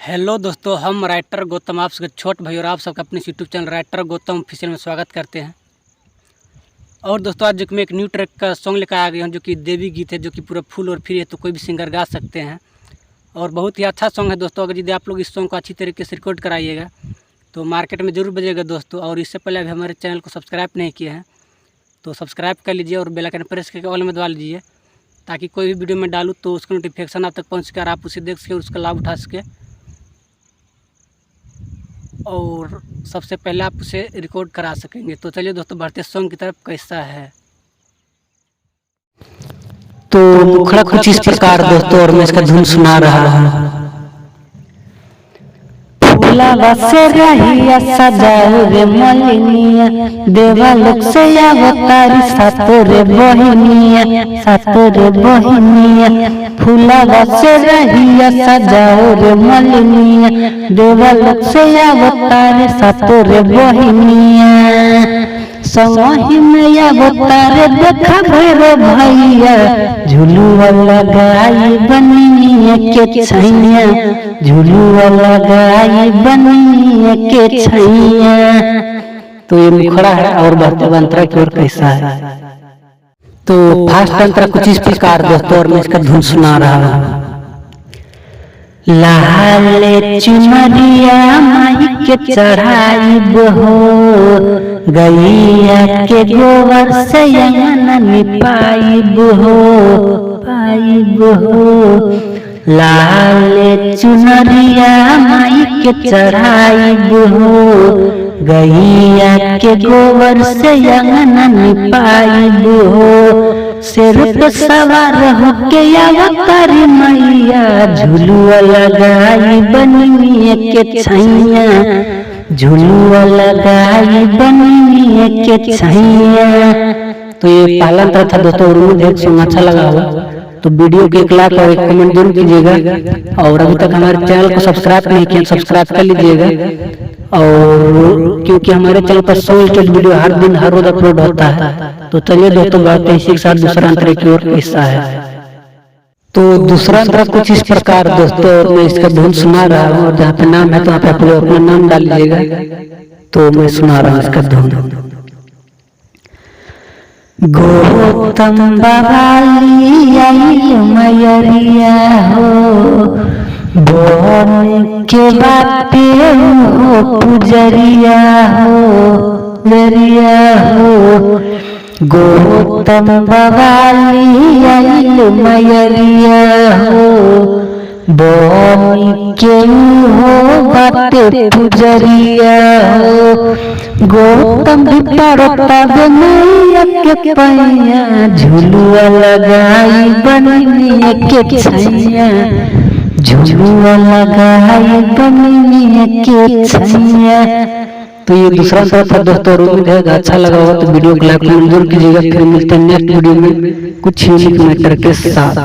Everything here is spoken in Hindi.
हेलो दोस्तों, हम राइटर गौतम आप सबके छोट भाई और आप सबका अपने YouTube channel writer Gautam official में स्वागत करते हैं। और दोस्तों आज जो कि मैं एक न्यू ट्रैक का सॉन्ग लेकर आ गया हूँ जो कि देवी गीत है, जो कि पूरा फुल और फ्री है, तो कोई भी सिंगर गा सकते हैं और बहुत ही अच्छा सॉन्ग है दोस्तों। अगर यदि आप लोग इस सॉन्ग को अच्छी तरीके से रिकॉर्ड कराइएगा तो मार्केट में ज़रूर बजेगा दोस्तों। और इससे पहले अभी हमारे चैनल को सब्सक्राइब नहीं किए हैं तो सब्सक्राइब कर लीजिए और बेल आइकन प्रेस करके ऑल में दबा लीजिए, ताकि कोई भी वीडियो में डालूँ तो उसका नोटिफिकेशन आप तक पहुँच कर आप उसे देख सके और उसका लाभ उठा सके। और सबसे पहले आप उसे रिकॉर्ड करा सकेंगे। तो चलिए दोस्तों बढ़ते सॉन्ग की तरफ। कैसा है तो मुखड़ा कुछ इस प्रकार दोस्तों, और मैं इसका धुन सुना रहा हूँ। फूला से रहिया सजाओ रे मलिनिया, देवा लोक से अवतारी सातो रे बहिनिया। फूला से रहिया सजाओ रे मलिनिया, देवा लोक से अवतारी सातो रे बहिनिया। संगहि में अवतारे देखा भैरो भैया, झुलुआ लगाई बनिया के छैया, झुलुआ लगाई बनिया के छैया। तो ये मुखड़ा है और बढ़ते अंतरा की ओर कैसा है। तो फास्ट अंतरा कुछ इस प्रकार दोस्तों, और मैं इसका धुन सुना रहा हूँ। लाले चुनरिया माई के चढ़ाई हो, गैया के गोबर से अंगन निपाई हो। लाले चुनरिया माई के चढ़ाई हो, गैया के गोबर से अंगन निपाई हो। सिर पे सवार होके अवतारी मैया, झुलुआ लगाई बनिया के छैया, झुलुआ लगाई बनिया के छैया। तो ये पहला अंतरा था दोस्तों, और मुझे एक सॉन्ग अच्छा लगा हुआ तो वीडियो को 1 लाख और 1 कमेंट जरूर कीजिएगा। और अभी तक हमारे चैनल को सब्सक्राइब नहीं किया सब्सक्राइब कर लीजिएगा। और क्योंकि हमारे चैनल पर 100 स्टेट वीडियो हर दिन हर रोज अपलोड होता है। तो चलिए दोस्तों बढ़ते हैं इसी के साथ दूसरा अंतरा की ओर कैसा है। तो दूसरा अंतरा कुछ इस प्रकार दोस्तों, मैं इसका धुन सुना रहा हूँ और जहाँ पे नाम है तो वहाँ पे आप लोग अपना नाम डाल लीजिएगा। तो मैं सुना रहा हूँ इसका धुन। गौतम बवाली आइल मयरिया हो, बोन के बाटे हो पुजरिया हो। गौतम बवाली आइल मयरिया हो, बोन के हो बाटे पुजरिया हो। गौतम भी पड़ता मैया के पैया, झुलुआ लगाई बनिया के छैया, झुलुआ लगाई बनिया के छैया। तो ये दूसरा अंतरा था दोस्तों, और उम्मीद है अच्छा लगा होगा तो वीडियो को लाइक जरूर कीजिएगा। फिर मिलते हैं नेक्स्ट वीडियो में कुछ यूनिक मैटर के साथ।